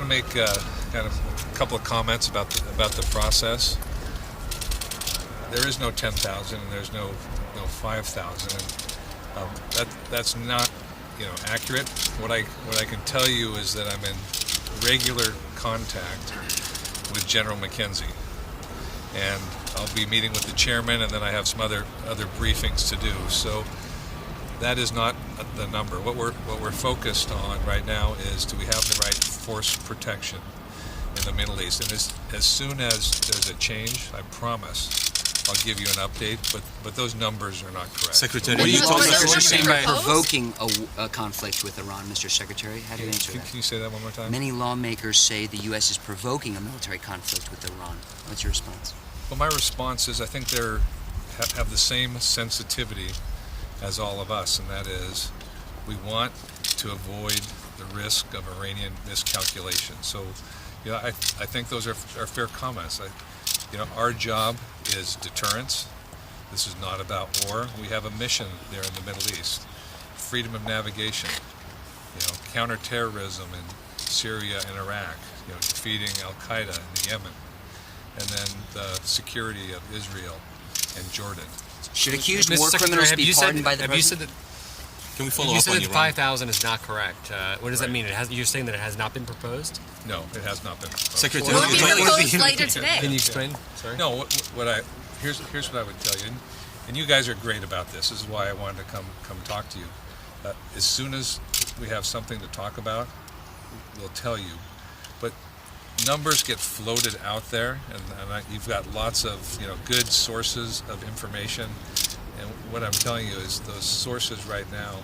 to make kind of a couple of comments about the process. There is no 10,000 and there's no 5,000, and that's not accurate. What I can tell you is that I'm in regular contact with General McKenzie, and I'll be meeting with the chairman, and then I have some other briefings to do. So that is not the number. What we're focused on right now is, do we have the right force protection in the Middle East? And as soon as there's a change, I promise I'll give you an update, but those numbers are not correct. Secretary, what are you talking about? You're saying by provoking a conflict with Iran, Mr. Secretary? How do you answer that? Can you say that one more time? Many lawmakers say the U.S. is provoking a military conflict with Iran. What's your response? Well, my response is I think they have the same sensitivity as all of us, and that is we want to avoid the risk of Iranian miscalculation. So, I think those are fair comments. Our job is deterrence. This is not about war. We have a mission there in the Middle East. Freedom of navigation, counterterrorism in Syria and Iraq, defeating Al-Qaeda in Yemen, and then the security of Israel and Jordan. Should accused war criminals be pardoned by the president? Can we follow You up said on that Iran? 5,000 is not correct. What does that mean? You're saying that it has not been proposed? No, it has not been. Secretary, Will it be proposed later today? Can you explain? Sorry. No, here's what I would tell you, and you guys are great about this. This is why I wanted to come talk to you. As soon as we have something to talk about, we'll tell you. But numbers get floated out there, and you've got lots of good sources of information. And what I'm telling you is those sources right now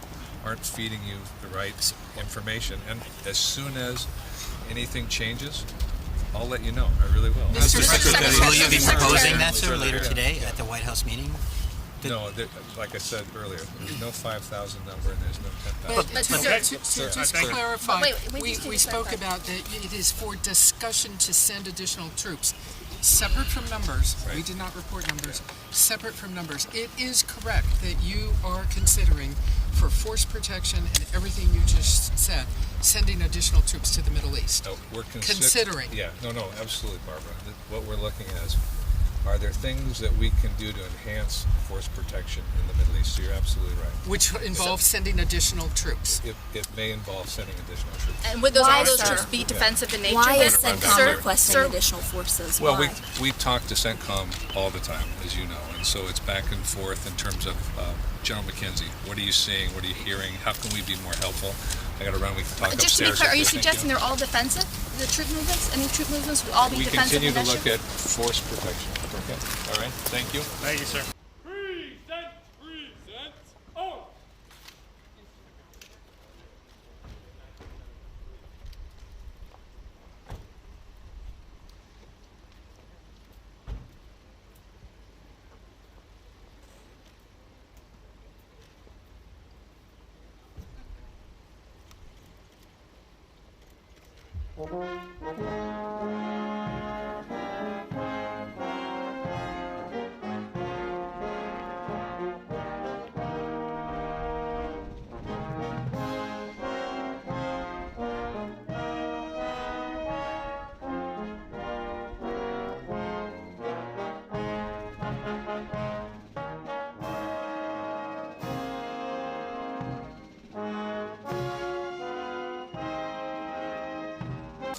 aren't feeding you the right information. And as soon as anything changes, I'll let you know. I really will. Mr. Secretary, Will you be proposing that, sir, later today at the White House meeting? No, like I said earlier, there's no 5,000 number and there's no 10,000. But to clarify, we we spoke about that it is for discussion to send additional troops. Separate from numbers, Right. we did not report numbers, separate from numbers. It is correct that you are considering, for force protection and everything you just said, sending additional troops to the Middle East. No, we're Considering. Yeah, no, absolutely, Barbara. What we're looking at is, are there things that we can do to enhance force protection in the Middle East? So you're absolutely right. Which involves sending additional troops. It may involve sending additional troops. And would all those troops be defensive in nature? Why is Sir, CENTCOM requesting additional forces? Well, Why? we talk to CENTCOM all the time, as you know, and so it's back and forth in terms of General McKenzie. What are you seeing? What are you hearing? How can we be more helpful? I got to run. We can talk Just to be upstairs. clear, are you Thank suggesting they're all defensive? The troop movements? Any troop movements would all be We defensive continue in to nature? look at force protection. Okay. All right. Thank you. Thank you, sir.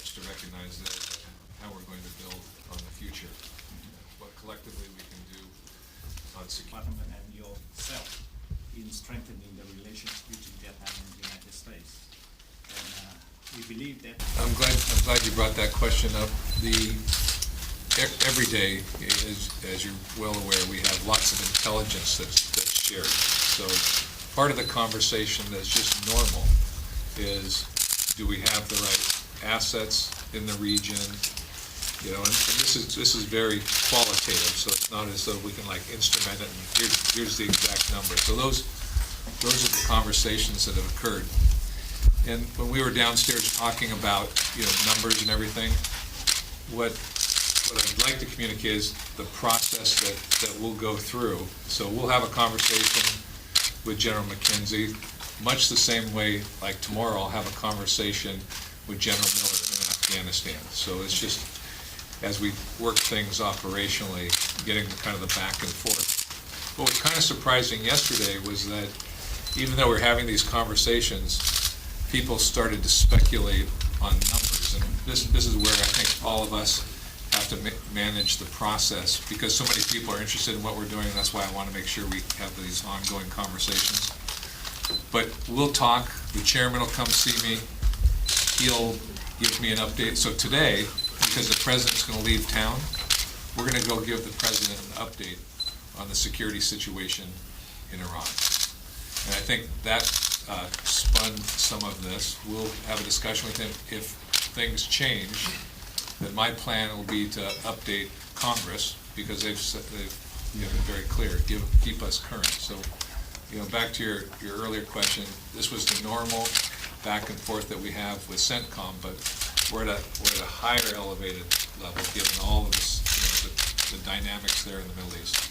To recognize that how we're going to build on the future, what collectively we can do on security. Parliament and yourself in strengthening the relations between Japan and the United States. And we believe that. I'm glad you brought that question up. Every day, as you're well aware, we have lots of intelligence that's shared. So part of the conversation that's just normal is, do we have the right assets in the region? And this is very qualitative, so it's not as though we can instrument it and here's the exact number. So those are the conversations that have occurred. And when we were downstairs talking about numbers and everything, what I'd like to communicate is the process that we'll go through. So we'll have a conversation with General McKenzie, much the same way like tomorrow I'll have a conversation with General Miller in Afghanistan. So it's just, as we work things operationally, getting kind of the back and forth. What was kind of surprising yesterday was that even though we're having these conversations, people started to speculate on numbers. And this is where I think all of us have to manage the process, because so many people are interested in what we're doing, and that's why I want to make sure we have these ongoing conversations. But we'll talk. The chairman will come see me. He'll give me an update. So today, because the president's going to leave town, we're going to go give the president an update on the security situation in Iran. And I think that spun some of this. We'll have a discussion with him. If things change, then my plan will be to update Congress, because they've been very clear, keep us current. So, back to your earlier question, this was the normal back and forth that we have with CENTCOM, but we're at a higher elevated level given all of this, the dynamics there in the Middle East.